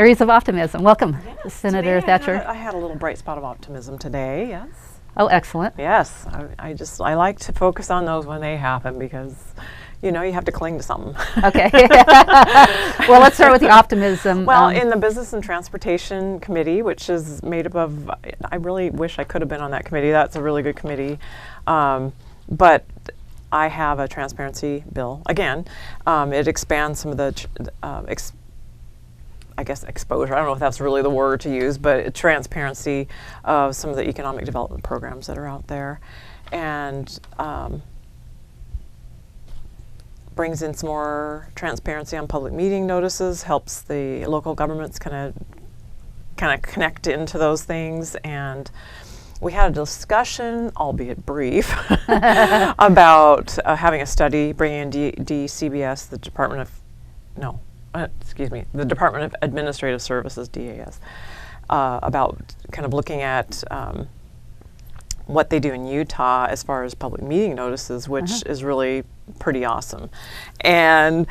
Areas of Optimism. Welcome, Yes, Senator Thatcher. I had a little bright spot of optimism today, yes. Oh, excellent. Yes, I like to focus on those when they happen because, you know, you have to cling to something. Okay. Well, let's start with the optimism. Well, in the Business and Transportation Committee, which is made up of, I really wish I could have been on that committee. That's a really good committee. But I have a transparency bill. Again, it expands some of the, I guess, exposure. I don't know if that's really the word to use, but transparency of some of the economic development programs that are out there. And brings in some more transparency on public meeting notices, helps the local governments kind of connect into those things. And we had a discussion, albeit brief, about having a study, bringing in DCBS, the Department of Administrative Services, DAS, about kind of looking at what they do in Utah as far as public meeting notices, which is really pretty awesome. And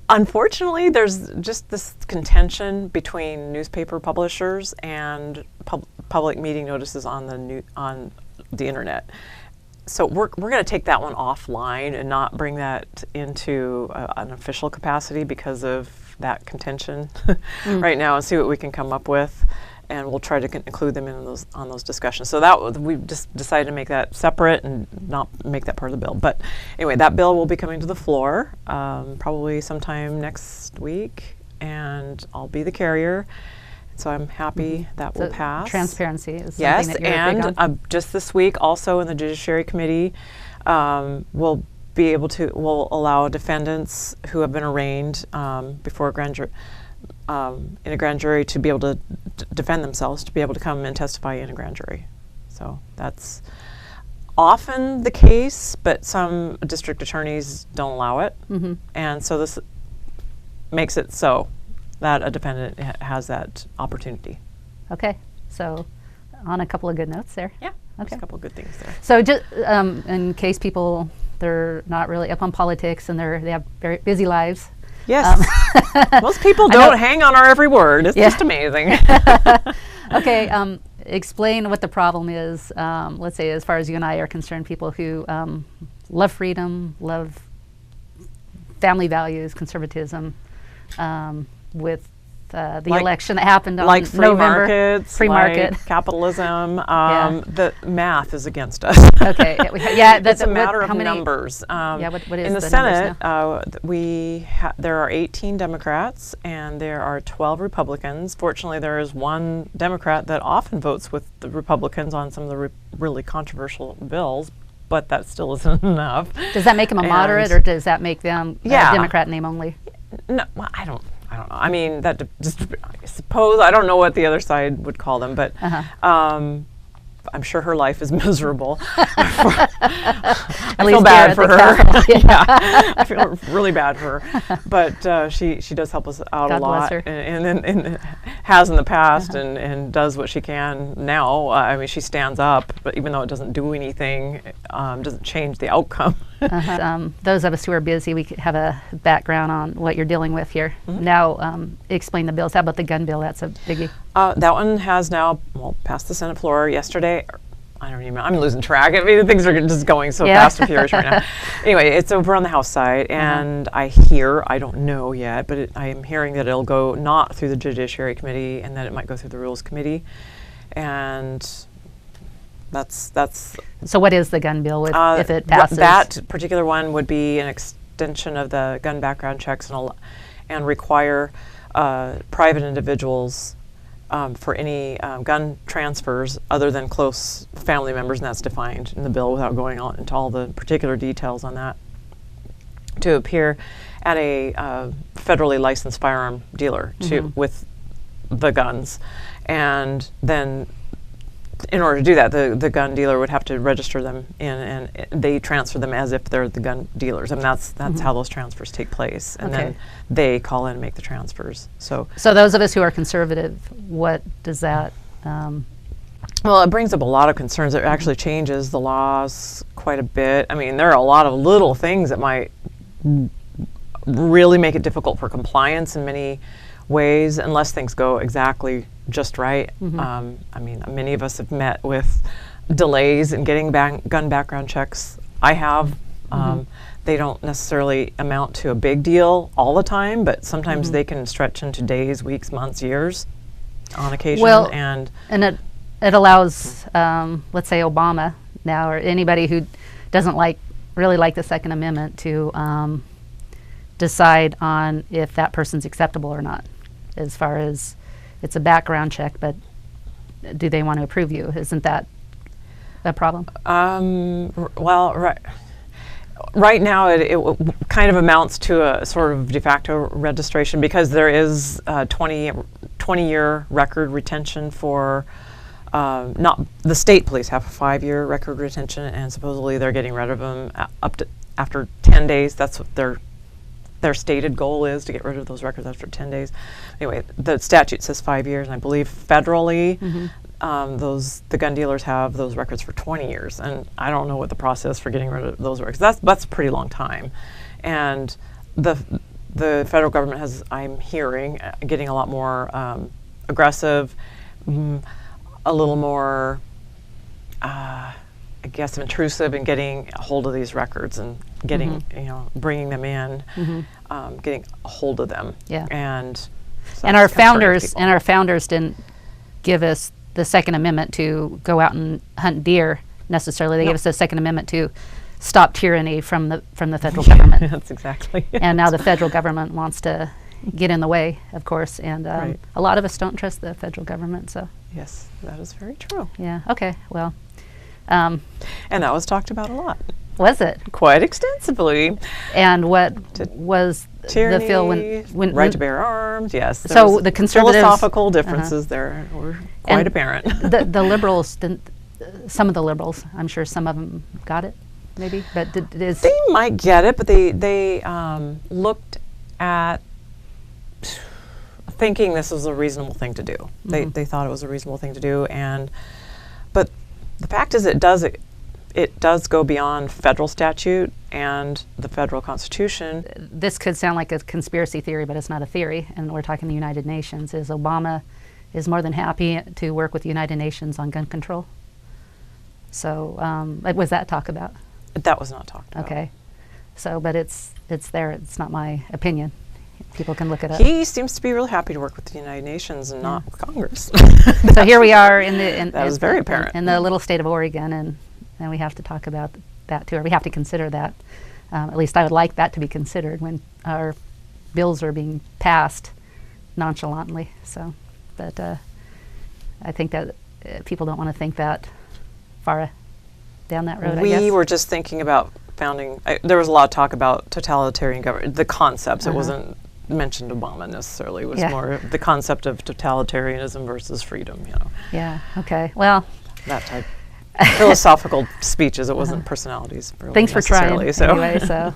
unfortunately, there's just this contention between newspaper publishers and public meeting notices on the internet. So we're going to take that one offline and not bring that into an official capacity because of that contention right now, and see what we can come up with. And we'll try to include them in those discussions. So we just decided to make that separate and not make that part of the bill. But anyway, that bill will be coming to the floor probably sometime next week, and I'll be the carrier. So I'm happy that will pass. Transparency is something that you're big on. And just this week, also in the Judiciary Committee, we'll allow defendants who have been arraigned before a grand jury, in a grand jury, to be able to defend themselves, to be able to come and testify in a grand jury. So that's often the case, but some district attorneys don't allow it. And so this makes it so that a defendant has that opportunity. Okay, so on a couple of good notes there. Yeah, okay. There's a couple of good things there. So just in case people, they're not really up on politics and they have very busy lives. Yes, most people don't hang on our every word. It's just amazing. Okay, explain what the problem is. Let's say, as far as you and I are concerned, people who love freedom, love family values, conservatism, with the election that happened on like free November. Markets, free market, like capitalism. The math is against us. Okay, yeah, it's a matter of numbers. What is in the Senate? There are 18 Democrats and there are 12 Republicans. Fortunately, there is one Democrat that often votes with the Republicans on some of the really controversial bills, but that still isn't enough. Does that make them a moderate, or does that make them a Democrat name only? No, well, I don't know. I mean, I suppose, I don't know what the other side would call them, but I'm sure her life is miserable. I feel bad for her. Yeah, I feel really bad for her. But she does help us out a lot, bless her. and has in the past, and does what she can now. I mean, she stands up, but even though it doesn't do anything, doesn't change the outcome. Those of us who are busy, we have a background on what you're dealing with here. Now, explain the bills. How about the gun bill? That's a biggie. That one has now passed the Senate floor yesterday. I don't even know. I'm losing track. I mean, things are just going so fast and furious right now. Anyway, it's over on the House side, and I don't know yet, but I am hearing that it'll go not through the Judiciary Committee, and that it might go through the Rules Committee, and that's. So what is the gun bill if it passes? That particular one would be an extension of the gun background checks and require private individuals for any gun transfers other than close family members, and that's defined in the bill without going on into all the particular details on that, to appear at a federally licensed firearm dealer with the guns. And then in order to do that, the gun dealer would have to register them and they transfer them as if they're the gun dealers. I mean, that's how those transfers take place. And then they call in and make the transfers. So those of us who are conservative, what does that? Well, it brings up a lot of concerns. It actually changes the laws quite a bit. I mean, there are a lot of little things that might really make it difficult for compliance in many ways, unless things go exactly just right. Mm-hmm. I mean, many of us have met with delays in getting gun background checks. I have. Mm-hmm. They don't necessarily amount to a big deal all the time, but sometimes Mm-hmm. they can stretch into days, weeks, months, years on occasion. Well, and it allows, let's say Obama now, or anybody who doesn't really like the Second Amendment, to decide on if that person's acceptable or not, as far as it's a background check, but do they want to approve you? Isn't that a problem? Well, right now it kind of amounts to a sort of de facto registration, because there is 20-year record retention for not the state police have a 5-year record retention, and supposedly they're getting rid of them up to after 10 days. That's what their stated goal is, to get rid of those records after 10 days. Anyway, the statute says 5 years, and I believe federally the gun dealers have those records for 20 years, and I don't know what the process for getting rid of those records. That's a pretty long time, and the federal government has, I'm hearing, getting a lot more aggressive, a little more, I guess, intrusive in getting a hold of these records and getting, bringing them in, getting a hold of them. Yeah. And so And that's our founders didn't give us the Second Amendment to go out and hunt deer necessarily. They gave us the Second Amendment to stop tyranny from the federal government. That's exactly it. And now the federal government wants to get in the way, of course, and Right. a lot of us don't trust the federal government. So Yes, that is very true. yeah, okay, well, And that was talked about a lot, was it? quite extensively. And what To was Tyranny, the feel when right to bear arms, yes. So there was the conservatives- philosophical differences there were quite And apparent. the liberals didn't? Some of the liberals, I'm sure some of them got it, maybe, but They might get it, but they looked at thinking this was a reasonable thing to do. They thought it was a reasonable thing to do, but the fact is, it does go beyond federal statute and the federal Constitution. This could sound like a conspiracy theory, but it's not a theory, and we're talking the United Nations. Is Obama is more than happy to work with the United Nations on gun control. So was that talked about? That was not talked about. Okay. So, but it's there. It's not my opinion. People can look it up. He seems to be really happy to work with the United Nations and not with Congress. So here we are in That was very apparent. in the little state of Oregon, and we have to talk about that too, or we have to consider that. At least I would like that to be considered when our bills are being passed nonchalantly. So, but I think that people don't want to think that far down that road. I guess. We were just thinking about founding. There was a lot of talk about totalitarian government, the concepts. It wasn't mentioned Obama necessarily. It was more the concept of totalitarianism versus freedom. Yeah. Okay. Well. That type. Philosophical speeches. It wasn't personalities. Really, Thanks for trying. necessarily, So.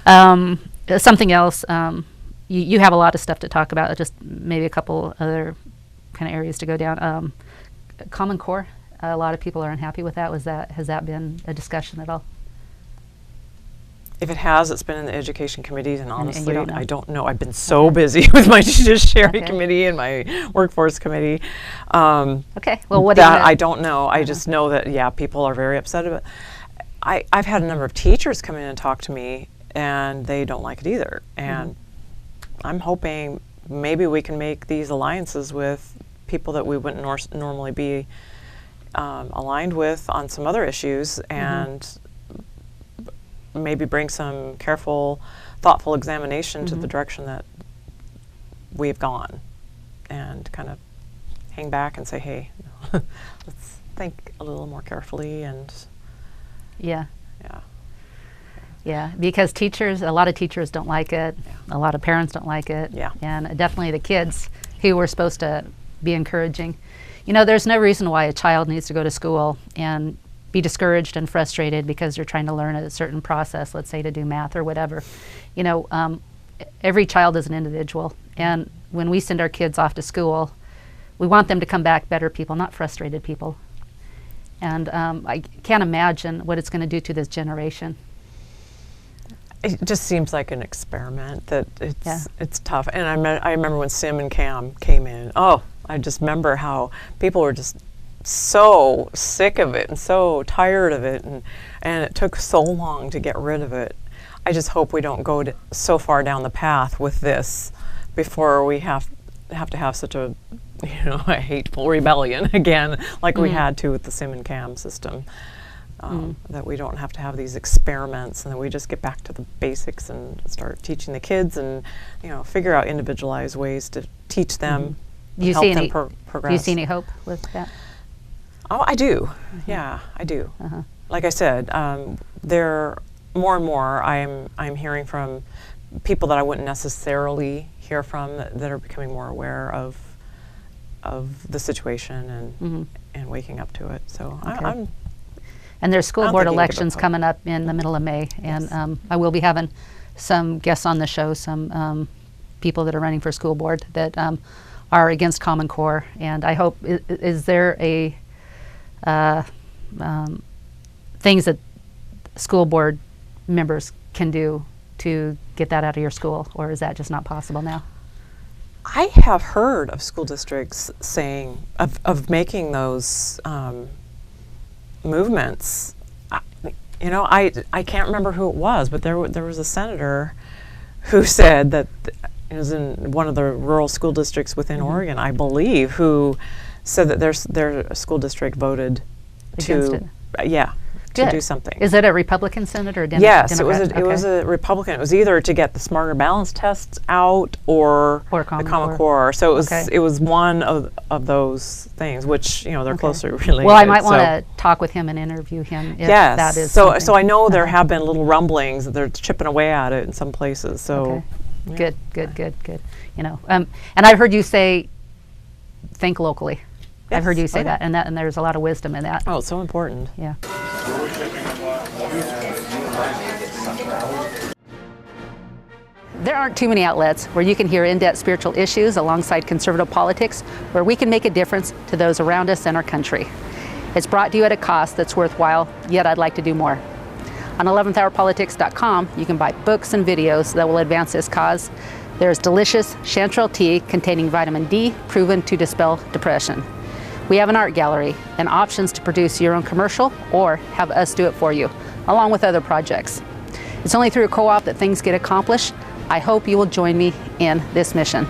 Anyway, so something else. You have a lot of stuff to talk about. Just maybe a couple other kind of areas to go down. Common Core. A lot of people are unhappy with that. Has that been a discussion at all? If it has, it's been in the education committees, and honestly, don't know? I don't know. I've been so busy with my judiciary Okay. committee and my workforce committee. Okay. Well, what do you That know? I don't know. I just know that people are very upset about it. I've had a number of teachers come in and talk to me, and they don't like it either. And I'm hoping maybe we can make these alliances with people that we wouldn't normally be aligned with on some other issues, and maybe bring some careful, thoughtful examination to the direction that we've gone, and kind of hang back and say, hey, let's think a little more carefully. And Yeah. yeah. Yeah, because a lot of teachers don't like it. Yeah. A lot of parents don't like it. Yeah. And definitely the kids who we're supposed to be encouraging. There's no reason why a child needs to go to school and be discouraged and frustrated because they're trying to learn a certain process, let's say to do math or whatever. Every child is an individual. And when we send our kids off to school, we want them to come back better people, not frustrated people. And I can't imagine what it's going to do to this generation. It just seems like an experiment that Yeah. it's tough. And I remember when Sim and Cam came in. Oh, I just remember how people were just so sick of it and so tired of it, and it took so long to get rid of it. I just hope we don't go so far down the path with this before we have to have such a a hateful rebellion again, like we had to with the Sim and Cam system. That we don't have to have these experiments, and that we just get back to the basics and start teaching the kids, and figure out individualized ways to teach them, help them progress. Do you see any hope with that? Oh, I do. Yeah, I do. Like I said, there more and more I'm hearing from people that I wouldn't necessarily hear from that are becoming more aware of the situation and waking up to it. So I'm. And there's school board elections coming up in the middle of May, and I will be having some guests on the show, some people that are running for school board that are against Common Core. And I hope, is there a things that school board members can do to get that out of your school, or is that just not possible now? I have heard of school districts saying of making those movements. I can't remember who it was, but there was a senator who said that it was in one of the rural school districts within Oregon, I believe, who said that their school district voted Against it. To do something. Is it a Republican senator or Yes, Democrat? it was a Republican. It was either to get the smarter balance tests out or the Common Core. So it was one of those things, which they're closely related. Well, I might want to talk with him and interview him if that is so I know there have been little rumblings that they're chipping away at it in some places. So good. And I've heard you say think locally. Yes. I've heard you say that, and there's a lot of wisdom in that. Oh, it's so important. Yeah. There aren't too many outlets where you can hear in-depth spiritual issues alongside conservative politics, where we can make a difference to those around us and our country. It's brought to you at a cost that's worthwhile, yet I'd like to do more. On 11thhourpolitics.com, you can buy books and videos that will advance this cause. There's delicious chanterelle tea containing vitamin D, proven to dispel depression. We have an art gallery and options to produce your own commercial or have us do it for you, along with other projects. It's only through a co-op that things get accomplished. I hope you will join me in this mission.